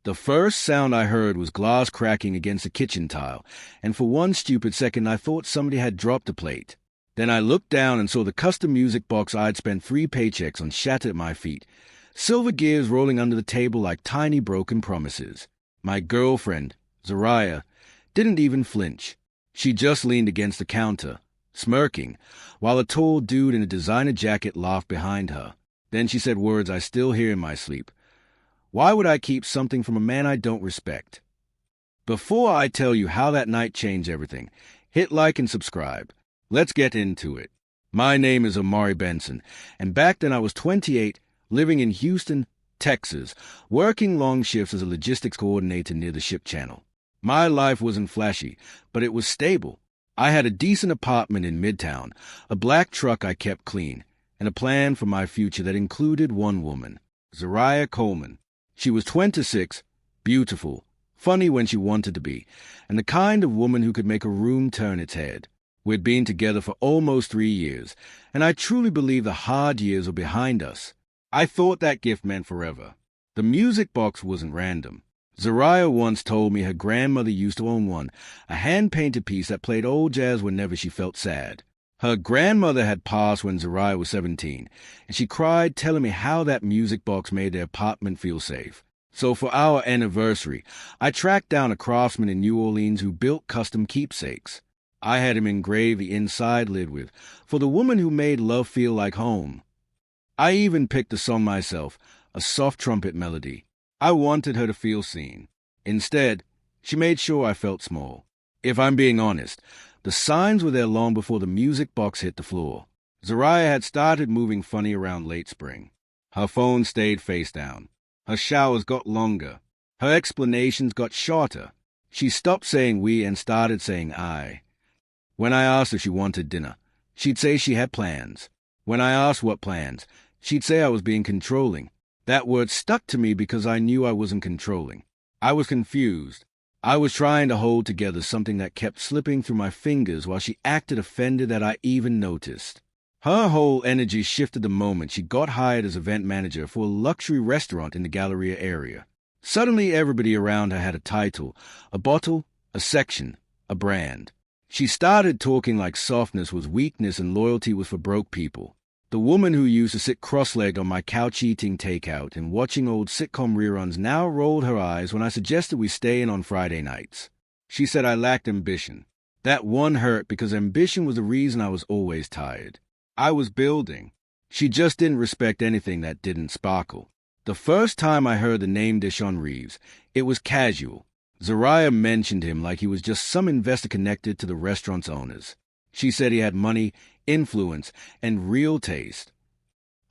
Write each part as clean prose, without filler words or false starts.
The first sound I heard was glass cracking against a kitchen tile, and for one stupid second I thought somebody had dropped a plate. Then I looked down and saw the custom music box I'd spent 3 paychecks on shattered at my feet, silver gears rolling under the table like tiny broken promises. My girlfriend, Zariah, didn't even flinch. She just leaned against the counter, smirking, while a tall dude in a designer jacket laughed behind her. Then she said words I still hear in my sleep. Why would I keep something from a man I don't respect? Before I tell you how that night changed everything, hit like and subscribe. Let's get into it. My name is Amari Benson, and back then I was 28, living in Houston, Texas, working long shifts as a logistics coordinator near the ship channel. My life wasn't flashy, but it was stable. I had a decent apartment in Midtown, a black truck I kept clean, and a plan for my future that included one woman, Zariah Coleman. She was 26, beautiful, funny when she wanted to be, and the kind of woman who could make a room turn its head. We'd been together for almost 3 years, and I truly believe the hard years were behind us. I thought that gift meant forever. The music box wasn't random. Zariah once told me her grandmother used to own one, a hand-painted piece that played old jazz whenever she felt sad. Her grandmother had passed when Zariah was 17, and she cried telling me how that music box made their apartment feel safe. So for our anniversary, I tracked down a craftsman in New Orleans who built custom keepsakes. I had him engrave the inside lid with, for the woman who made love feel like home. I even picked the song myself, a soft trumpet melody. I wanted her to feel seen. Instead, she made sure I felt small. If I'm being honest, the signs were there long before the music box hit the floor. Zariah had started moving funny around late spring. Her phone stayed face down. Her showers got longer. Her explanations got shorter. She stopped saying we and started saying I. When I asked if she wanted dinner, she'd say she had plans. When I asked what plans, she'd say I was being controlling. That word stuck to me because I knew I wasn't controlling. I was confused. I was trying to hold together something that kept slipping through my fingers while she acted offended that I even noticed. Her whole energy shifted the moment she got hired as event manager for a luxury restaurant in the Galleria area. Suddenly everybody around her had a title, a bottle, a section, a brand. She started talking like softness was weakness and loyalty was for broke people. The woman who used to sit cross-legged on my couch eating takeout and watching old sitcom reruns now rolled her eyes when I suggested we stay in on Friday nights. She said I lacked ambition. That one hurt because ambition was the reason I was always tired. I was building. She just didn't respect anything that didn't sparkle. The first time I heard the name Deshaun Reeves, it was casual. Zariah mentioned him like he was just some investor connected to the restaurant's owners. She said he had money, influence, and real taste.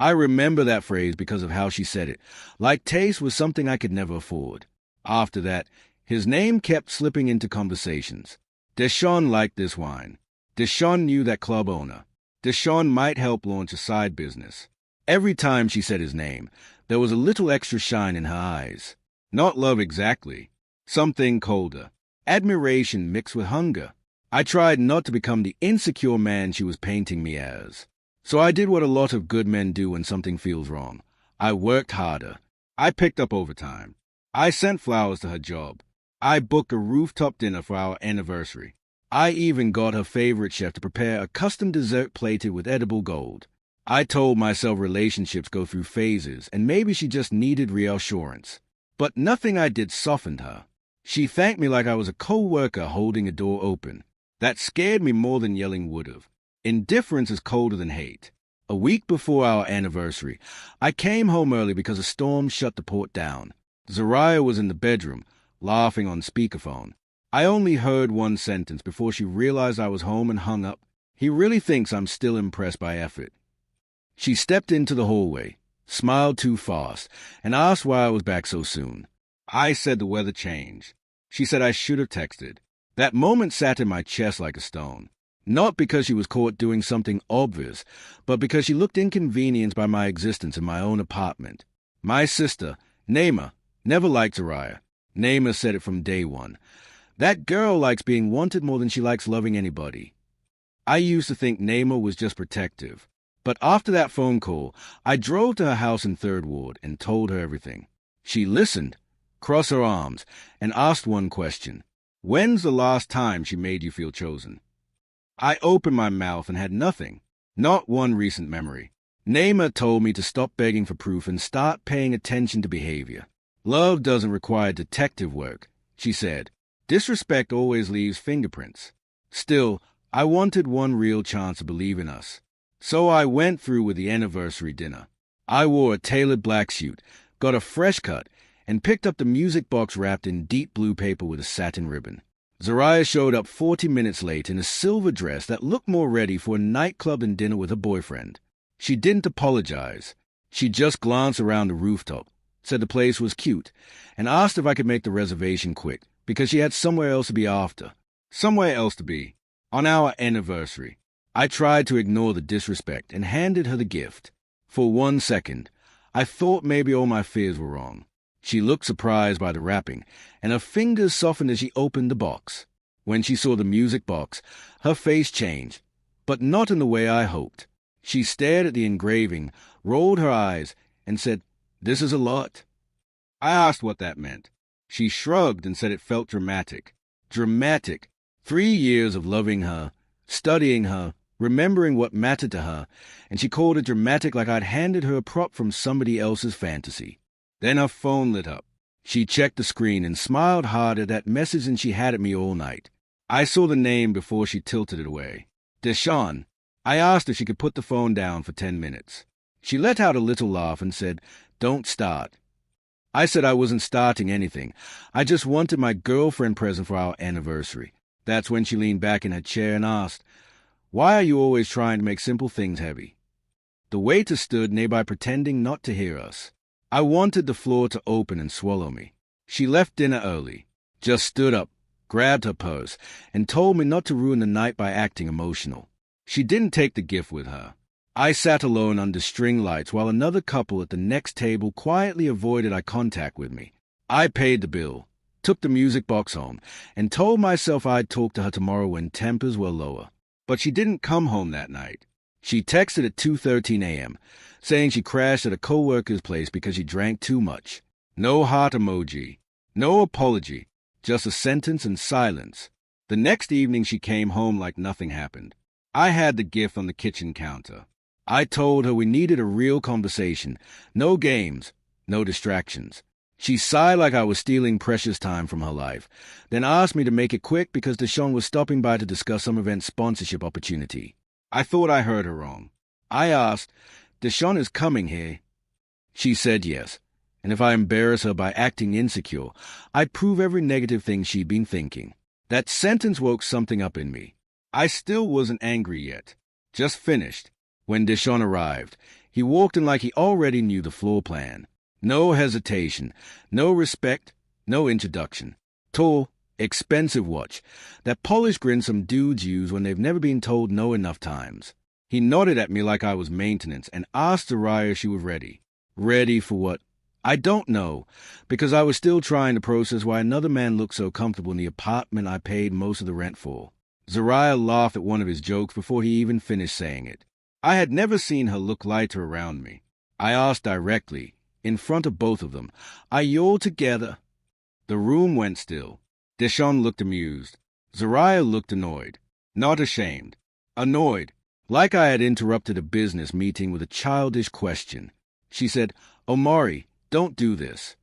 I remember that phrase because of how she said it, like taste was something I could never afford. After that, his name kept slipping into conversations. Deshaun liked this wine. Deshaun knew that club owner. Deshaun might help launch a side business. Every time she said his name, there was a little extra shine in her eyes. Not love exactly. Something colder. Admiration mixed with hunger. I tried not to become the insecure man she was painting me as. So I did what a lot of good men do when something feels wrong. I worked harder. I picked up overtime. I sent flowers to her job. I booked a rooftop dinner for our anniversary. I even got her favorite chef to prepare a custom dessert plated with edible gold. I told myself relationships go through phases, and maybe she just needed reassurance. But nothing I did softened her. She thanked me like I was a co-worker holding a door open. That scared me more than yelling would have. Indifference is colder than hate. A week before our anniversary, I came home early because a storm shut the port down. Zariah was in the bedroom, laughing on speakerphone. I only heard one sentence before she realized I was home and hung up. He really thinks I'm still impressed by effort. She stepped into the hallway, smiled too fast, and asked why I was back so soon. I said the weather changed. She said I should have texted. That moment sat in my chest like a stone. Not because she was caught doing something obvious, but because she looked inconvenienced by my existence in my own apartment. My sister, Naima, never liked Zariah. Naima said it from day one. That girl likes being wanted more than she likes loving anybody. I used to think Naima was just protective. But after that phone call, I drove to her house in 3rd Ward and told her everything. She listened, crossed her arms, and asked one question. When's the last time she made you feel chosen? I opened my mouth and had nothing. Not one recent memory. Naima told me to stop begging for proof and start paying attention to behavior. Love doesn't require detective work, she said. Disrespect always leaves fingerprints. Still, I wanted one real chance to believe in us. So I went through with the anniversary dinner. I wore a tailored black suit, got a fresh cut, and picked up the music box wrapped in deep blue paper with a satin ribbon. Zariah showed up 40 minutes late in a silver dress that looked more ready for a nightclub than dinner with her boyfriend. She didn't apologize. She just glanced around the rooftop, said the place was cute, and asked if I could make the reservation quick, because she had somewhere else to be after. Somewhere else to be. On our anniversary. I tried to ignore the disrespect and handed her the gift. For 1 second, I thought maybe all my fears were wrong. She looked surprised by the wrapping, and her fingers softened as she opened the box. When she saw the music box, her face changed, but not in the way I hoped. She stared at the engraving, rolled her eyes, and said, "This is a lot." I asked what that meant. She shrugged and said it felt dramatic. Dramatic. 3 years of loving her, studying her, remembering what mattered to her, and she called it dramatic like I'd handed her a prop from somebody else's fantasy. Then her phone lit up. She checked the screen and smiled hard at that message than she had at me all night. I saw the name before she tilted it away. Deshawn. I asked if she could put the phone down for 10 minutes. She let out a little laugh and said, "Don't start." I said I wasn't starting anything. I just wanted my girlfriend present for our anniversary. That's when she leaned back in her chair and asked, "Why are you always trying to make simple things heavy?" The waiter stood nearby pretending not to hear us. I wanted the floor to open and swallow me. She left dinner early, just stood up, grabbed her purse, and told me not to ruin the night by acting emotional. She didn't take the gift with her. I sat alone under string lights while another couple at the next table quietly avoided eye contact with me. I paid the bill, took the music box home, and told myself I'd talk to her tomorrow when tempers were lower. But she didn't come home that night. She texted at 2:13 a.m., saying she crashed at a co-worker's place because she drank too much. No heart emoji, no apology, just a sentence and silence. The next evening she came home like nothing happened. I had the gift on the kitchen counter. I told her we needed a real conversation, no games, no distractions. She sighed like I was stealing precious time from her life, then asked me to make it quick because Deshawn was stopping by to discuss some event sponsorship opportunity. I thought I heard her wrong. I asked, "Deshawn is coming here?" She said yes, and if I embarrass her by acting insecure, I'd prove every negative thing she'd been thinking. That sentence woke something up in me. I still wasn't angry yet, just finished. When Deshawn arrived, he walked in like he already knew the floor plan. No hesitation, no respect, no introduction. Tall, expensive watch, that polished grin some dudes use when they've never been told no enough times. He nodded at me like I was maintenance and asked Zariah if she was ready. Ready for what? I don't know, because I was still trying to process why another man looked so comfortable in the apartment I paid most of the rent for. Zariah laughed at one of his jokes before he even finished saying it. I had never seen her look lighter around me. I asked directly, in front of both of them, "Are you all together?" The room went still. Deshawn looked amused. Zariah looked annoyed. Not ashamed. Annoyed. Like I had interrupted a business meeting with a childish question. She said, "Omari, don't do this."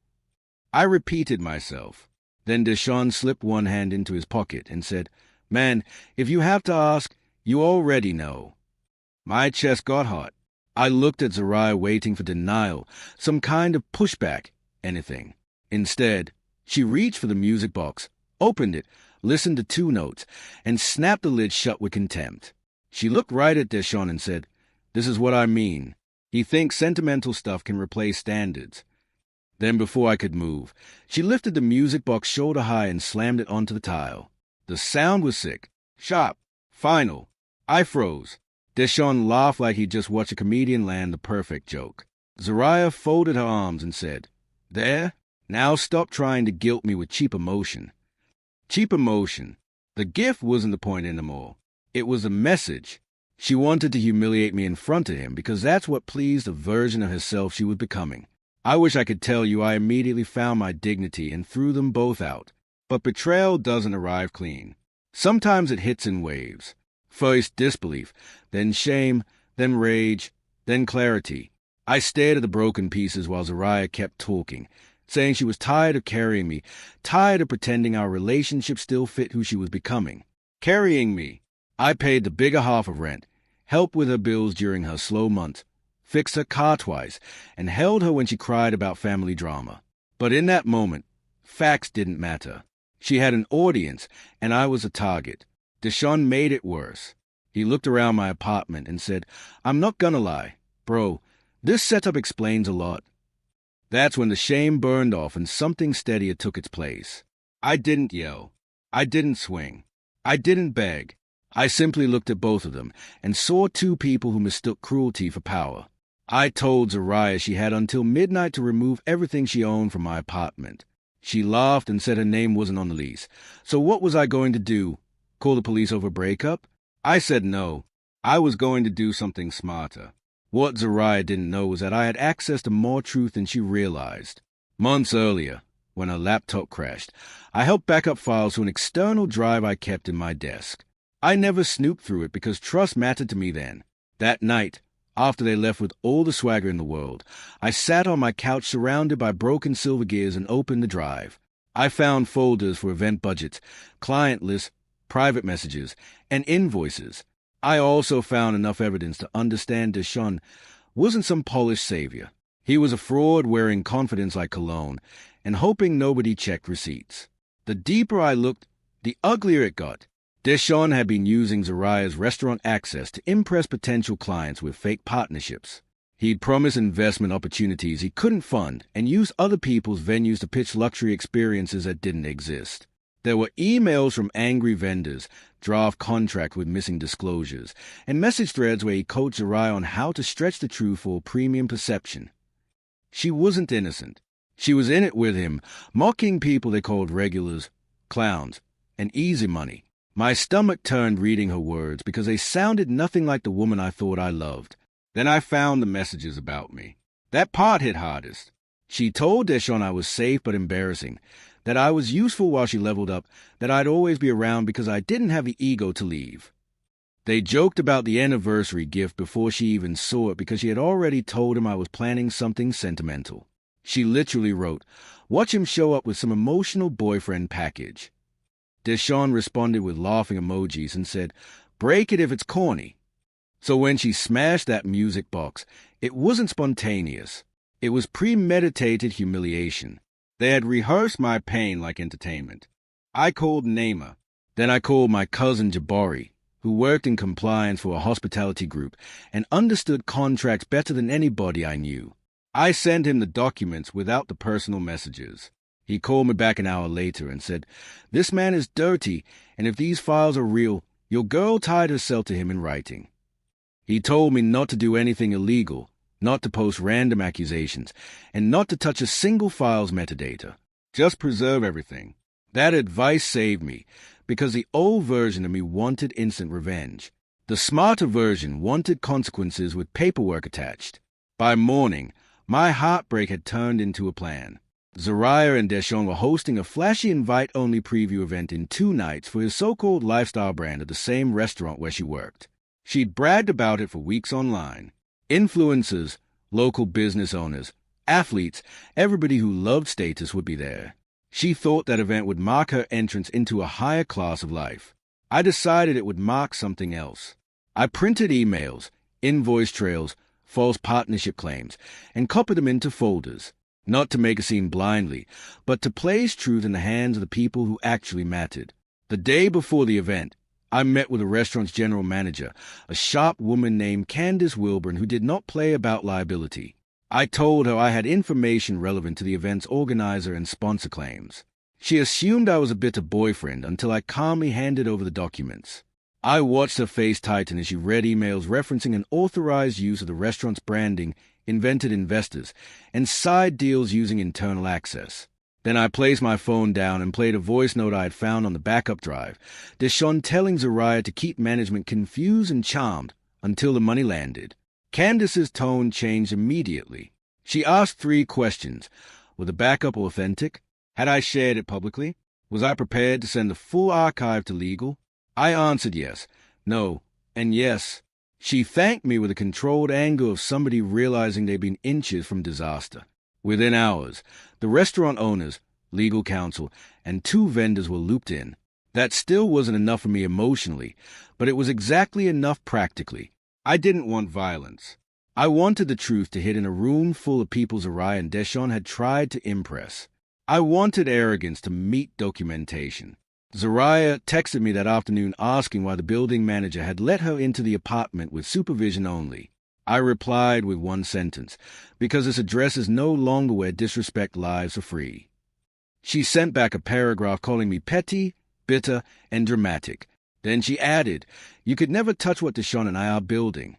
I repeated myself. Then Deshawn slipped one hand into his pocket and said, "Man, if you have to ask, you already know." My chest got hot. I looked at Zariah waiting for denial, some kind of pushback, anything. Instead, she reached for the music box, opened it, listened to 2 notes, and snapped the lid shut with contempt. She looked right at Deshawn and said, "This is what I mean. He thinks sentimental stuff can replace standards." Then before I could move, she lifted the music box shoulder high and slammed it onto the tile. The sound was sick, sharp, final. I froze. Deshawn laughed like he'd just watched a comedian land the perfect joke. Zariah folded her arms and said, "There? Now stop trying to guilt me with cheap emotion." Cheap emotion. The gift wasn't the point anymore. It was a message. She wanted to humiliate me in front of him because that's what pleased the version of herself she was becoming. I wish I could tell you I immediately found my dignity and threw them both out. But betrayal doesn't arrive clean. Sometimes it hits in waves. First disbelief, then shame, then rage, then clarity. I stared at the broken pieces while Zariah kept talking, saying she was tired of carrying me, tired of pretending our relationship still fit who she was becoming. Carrying me. I paid the bigger half of rent, helped with her bills during her slow months, fixed her car twice, and held her when she cried about family drama. But in that moment, facts didn't matter. She had an audience, and I was a target. Deshaun made it worse. He looked around my apartment and said, "I'm not gonna lie, bro, this setup explains a lot." That's when the shame burned off and something steadier took its place. I didn't yell. I didn't swing. I didn't beg. I simply looked at both of them and saw two people who mistook cruelty for power. I told Zariah she had until midnight to remove everything she owned from my apartment. She laughed and said her name wasn't on the lease. So what was I going to do? Call the police over a breakup? I said no. I was going to do something smarter. What Zariah didn't know was that I had access to more truth than she realized. Months earlier, when her laptop crashed, I helped back up files to an external drive I kept in my desk. I never snooped through it because trust mattered to me then. That night, after they left with all the swagger in the world, I sat on my couch surrounded by broken silver gears and opened the drive. I found folders for event budgets, client lists, private messages, and invoices. I also found enough evidence to understand Deshaun wasn't some polished savior. He was a fraud wearing confidence like cologne and hoping nobody checked receipts. The deeper I looked, the uglier it got. Deshaun had been using Zariah's restaurant access to impress potential clients with fake partnerships. He'd promised investment opportunities he couldn't fund and used other people's venues to pitch luxury experiences that didn't exist. There were emails from angry vendors, draft contracts with missing disclosures, and message threads where he coached Zariah on how to stretch the truth for premium perception. She wasn't innocent. She was in it with him, mocking people they called regulars, clowns, and easy money. My stomach turned reading her words because they sounded nothing like the woman I thought I loved. Then I found the messages about me. That part hit hardest. She told Deshaun I was safe but embarrassing, that I was useful while she leveled up, that I'd always be around because I didn't have the ego to leave. They joked about the anniversary gift before she even saw it because she had already told him I was planning something sentimental. She literally wrote, "Watch him show up with some emotional boyfriend package." Deshaun responded with laughing emojis and said, "Break it if it's corny." So when she smashed that music box, it wasn't spontaneous. It was premeditated humiliation. They had rehearsed my pain like entertainment. I called Naima. Then I called my cousin Jabari, who worked in compliance for a hospitality group and understood contracts better than anybody I knew. I sent him the documents without the personal messages. He called me back an hour later and said, "This man is dirty, and if these files are real, your girl tied herself to him in writing." He told me not to do anything illegal, not to post random accusations, and not to touch a single file's metadata. Just preserve everything. That advice saved me, because the old version of me wanted instant revenge. The smarter version wanted consequences with paperwork attached. By morning, my heartbreak had turned into a plan. Zariah and Deshaun were hosting a flashy invite-only preview event in 2 nights for his so-called lifestyle brand at the same restaurant where she worked. She'd bragged about it for weeks online. Influencers, local business owners, athletes, everybody who loved status would be there. She thought that event would mark her entrance into a higher class of life. I decided it would mark something else. I printed emails, invoice trails, false partnership claims, and copied them into folders. Not to make a scene blindly, but to place truth in the hands of the people who actually mattered. The day before the event, I met with the restaurant's general manager, a sharp woman named Candace Wilburn who did not play about liability. I told her I had information relevant to the event's organizer and sponsor claims. She assumed I was a bitter boyfriend until I calmly handed over the documents. I watched her face tighten as she read emails referencing an authorized use of the restaurant's branding, invented investors, and side deals using internal access. Then I placed my phone down and played a voice note I had found on the backup drive, Deshaun telling Zariah to keep management confused and charmed until the money landed. Candace's tone changed immediately. She asked 3 questions. Were the backup authentic? Had I shared it publicly? Was I prepared to send the full archive to legal? I answered yes, no, and yes. She thanked me with the controlled anger of somebody realizing they'd been inches from disaster. Within hours, the restaurant owners, legal counsel, and 2 vendors were looped in. That still wasn't enough for me emotionally, but it was exactly enough practically. I didn't want violence. I wanted the truth to hit in a room full of people Zariah and Deshawn had tried to impress. I wanted arrogance to meet documentation. Zariah texted me that afternoon asking why the building manager had let her into the apartment with supervision only. I replied with 1 sentence, because this address is no longer where disrespect lives are free. She sent back a paragraph calling me petty, bitter, and dramatic. Then she added, "You could never touch what Deshawn and I are building."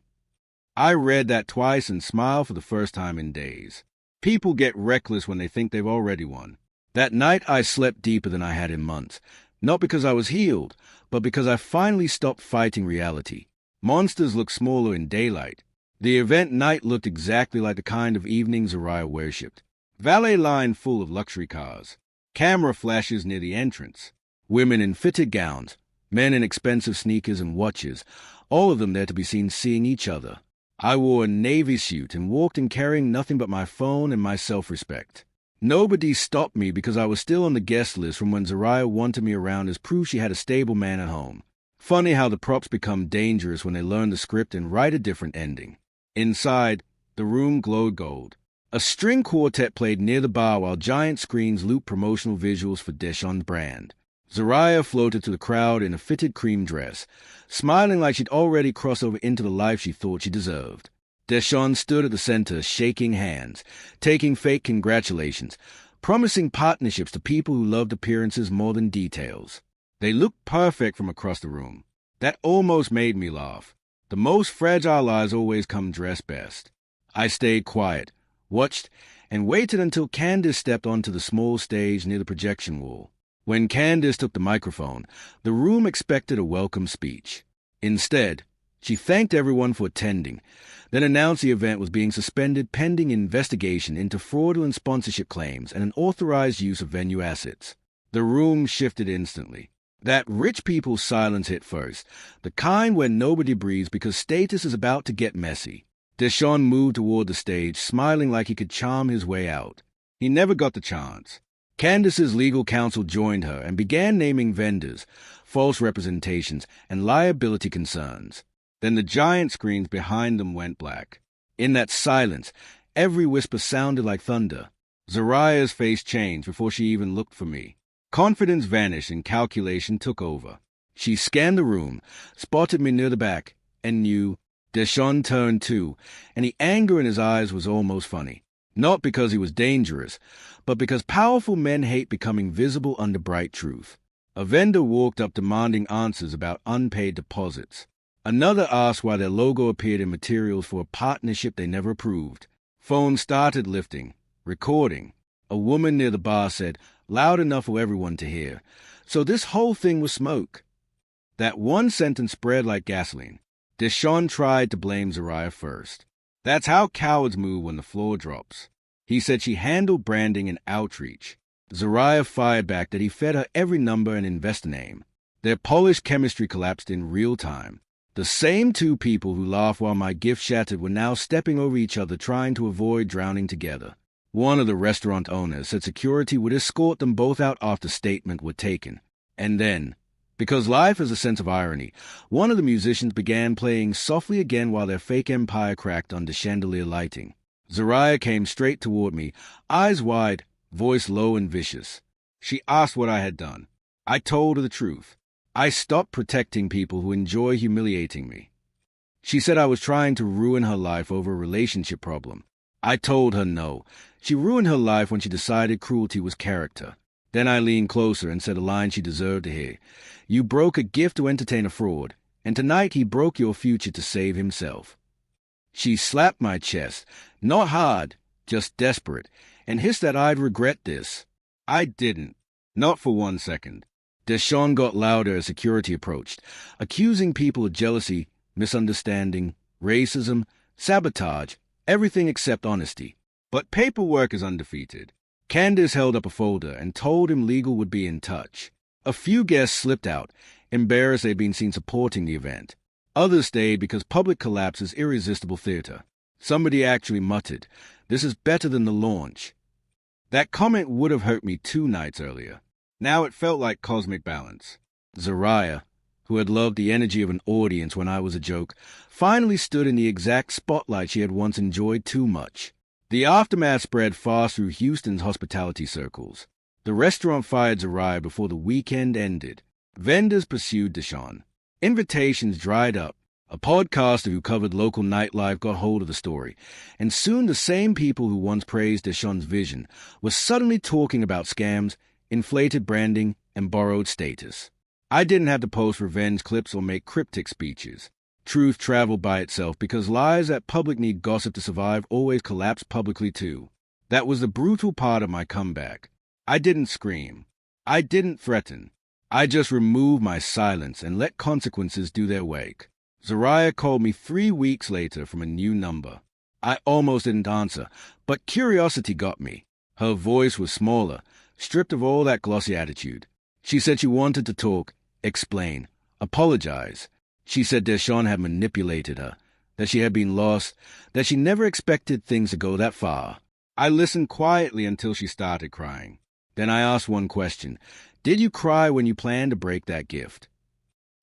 I read that twice and smiled for the first time in days. People get reckless when they think they've already won. That night I slept deeper than I had in months, not because I was healed, but because I finally stopped fighting reality. Monsters look smaller in daylight. The event night looked exactly like the kind of evening Zariah worshipped. Valet line full of luxury cars. Camera flashes near the entrance. Women in fitted gowns. Men in expensive sneakers and watches. All of them there to be seen seeing each other. I wore a navy suit and walked in carrying nothing but my phone and my self-respect. Nobody stopped me because I was still on the guest list from when Zariah wanted me around as proof she had a stable man at home. Funny how the props become dangerous when they learn the script and write a different ending. Inside, the room glowed gold. A string quartet played near the bar while giant screens looped promotional visuals for Deshawn's brand. Zariah floated to the crowd in a fitted cream dress, smiling like she'd already crossed over into the life she thought she deserved. Deshawn stood at the center, shaking hands, taking fake congratulations, promising partnerships to people who loved appearances more than details. They looked perfect from across the room. That almost made me laugh. The most fragile eyes always come dressed best. I stayed quiet, watched, and waited until Candace stepped onto the small stage near the projection wall. When Candace took the microphone, the room expected a welcome speech. Instead, she thanked everyone for attending, then announced the event was being suspended pending investigation into fraudulent sponsorship claims and unauthorized use of venue assets. The room shifted instantly. That rich people's silence hit first, the kind where nobody breathes because status is about to get messy. Deshawn moved toward the stage, smiling like he could charm his way out. He never got the chance. Candace's legal counsel joined her and began naming vendors, false representations, and liability concerns. Then the giant screens behind them went black. In that silence, every whisper sounded like thunder. Zariah's face changed before she even looked for me. Confidence vanished and calculation took over. She scanned the room, spotted me near the back, and knew. Deshawn turned too, and the anger in his eyes was almost funny. Not because he was dangerous, but because powerful men hate becoming visible under bright truth. A vendor walked up demanding answers about unpaid deposits. Another asked why their logo appeared in materials for a partnership they never approved. Phones started lifting, recording. A woman near the bar said, loud enough for everyone to hear, "So this whole thing was smoke." That one sentence spread like gasoline. Deshawn tried to blame Zariah first. That's how cowards move when the floor drops. He said she handled branding and outreach. Zariah fired back that he fed her every number and investor name. Their polished chemistry collapsed in real time. The same 2 people who laughed while my gift shattered were now stepping over each other trying to avoid drowning together. One of the restaurant owners said security would escort them both out after statement were taken. And then, because life has a sense of irony, one of the musicians began playing softly again while their fake empire cracked under chandelier lighting. Zariah came straight toward me, eyes wide, voice low and vicious. She asked what I had done. I told her the truth. I stopped protecting people who enjoy humiliating me. She said I was trying to ruin her life over a relationship problem. I told her no. She ruined her life when she decided cruelty was character. Then I leaned closer and said a line she deserved to hear. You broke a gift to entertain a fraud, and tonight he broke your future to save himself. She slapped my chest, not hard, just desperate, and hissed that I'd regret this. I didn't. Not for 1 second. Deshawn got louder as security approached, accusing people of jealousy, misunderstanding, racism, sabotage, everything except honesty. But paperwork is undefeated. Candace held up a folder and told him legal would be in touch. A few guests slipped out, embarrassed they'd been seen supporting the event. Others stayed because public collapse is irresistible theater. Somebody actually muttered, "This is better than the launch." That comment would have hurt me 2 nights earlier. Now it felt like cosmic balance. Zariah, who had loved the energy of an audience when I was a joke, finally stood in the exact spotlight she had once enjoyed too much. The aftermath spread fast through Houston's hospitality circles. The restaurant fired Zariah before the weekend ended. Vendors pursued Deshaun. Invitations dried up. A podcaster who covered local nightlife got hold of the story, and soon the same people who once praised Deshaun's vision were suddenly talking about scams, inflated branding, and borrowed status. I didn't have to post revenge clips or make cryptic speeches. Truth traveled by itself because lies that public need gossip to survive always collapse publicly too. That was the brutal part of my comeback. I didn't scream. I didn't threaten. I just removed my silence and let consequences do their wake. Zariah called me 3 weeks later from a new number. I almost didn't answer, but curiosity got me. Her voice was smaller, stripped of all that glossy attitude. She said she wanted to talk, explain, apologize. She said Deshaun had manipulated her, that she had been lost, that she never expected things to go that far. I listened quietly until she started crying. Then I asked one question. Did you cry when you planned to break that gift?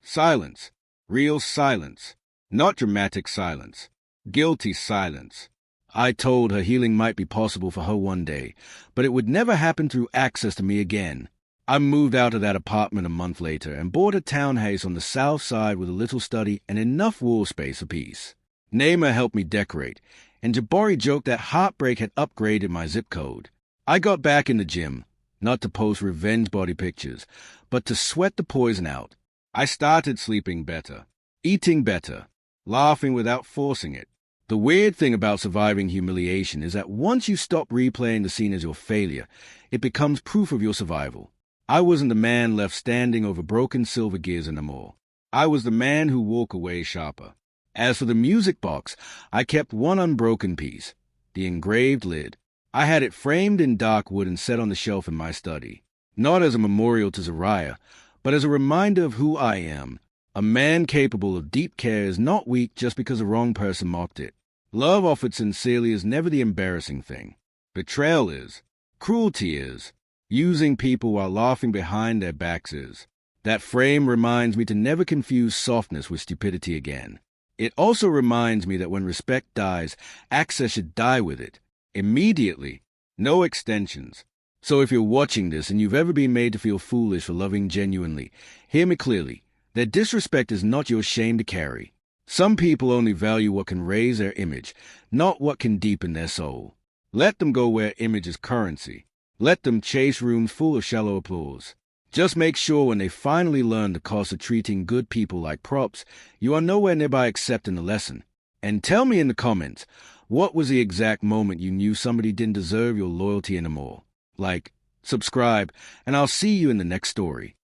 Silence. Real silence. Not dramatic silence. Guilty silence. I told her healing might be possible for her one day, but it would never happen through access to me again. I moved out of that apartment a month later and bought a townhouse on the south side with a little study and enough wall space apiece. Naima helped me decorate, and Jabari joked that heartbreak had upgraded my zip code. I got back in the gym, not to post revenge body pictures, but to sweat the poison out. I started sleeping better, eating better, laughing without forcing it. The weird thing about surviving humiliation is that once you stop replaying the scene as your failure, it becomes proof of your survival. I wasn't the man left standing over broken silver gears anymore. I was the man who walked away sharper. As for the music box, I kept one unbroken piece, the engraved lid. I had it framed in dark wood and set on the shelf in my study, not as a memorial to Zariah, but as a reminder of who I am. A man capable of deep care is not weak just because the wrong person mocked it. Love offered sincerely is never the embarrassing thing. Betrayal is. Cruelty is. Using people while laughing behind their backs is. That frame reminds me to never confuse softness with stupidity again. It also reminds me that when respect dies, access should die with it. Immediately. No extensions. So if you're watching this and you've ever been made to feel foolish for loving genuinely, hear me clearly. Their disrespect is not your shame to carry. Some people only value what can raise their image, not what can deepen their soul. Let them go where image is currency. Let them chase rooms full of shallow applause. Just make sure when they finally learn the cost of treating good people like props, you are nowhere nearby accepting the lesson. And tell me in the comments, what was the exact moment you knew somebody didn't deserve your loyalty anymore? Like, subscribe, and I'll see you in the next story.